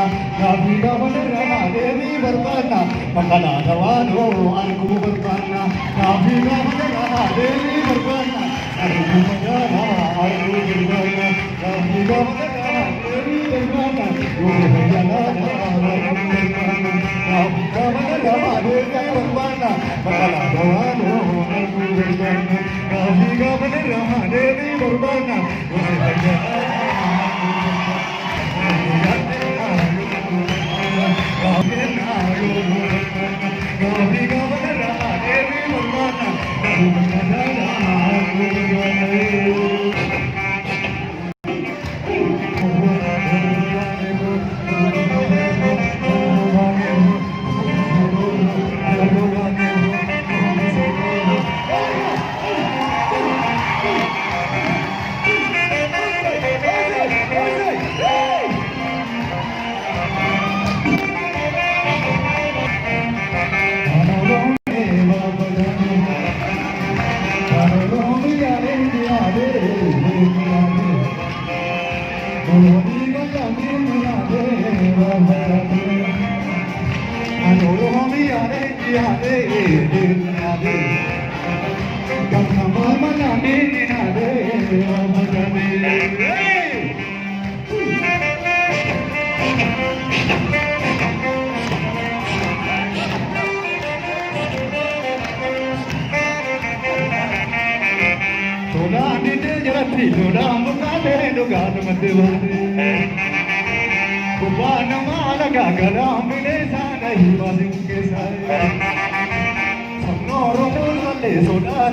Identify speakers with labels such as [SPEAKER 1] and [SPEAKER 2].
[SPEAKER 1] Gaviga Rama Devi Varvana, Makala Davano, Alku Varvana, Gaviga Rama Devi Varvana, Alku Varvana, Alku Varvana, Gaviga Rama Devi Varvana, Gurujana, Alku Varvana, Gaviga Rama Devi Varvana, Makala Davano, Alku Varvana, Gaviga Rama Devi Varvana, Gurujana. Soda,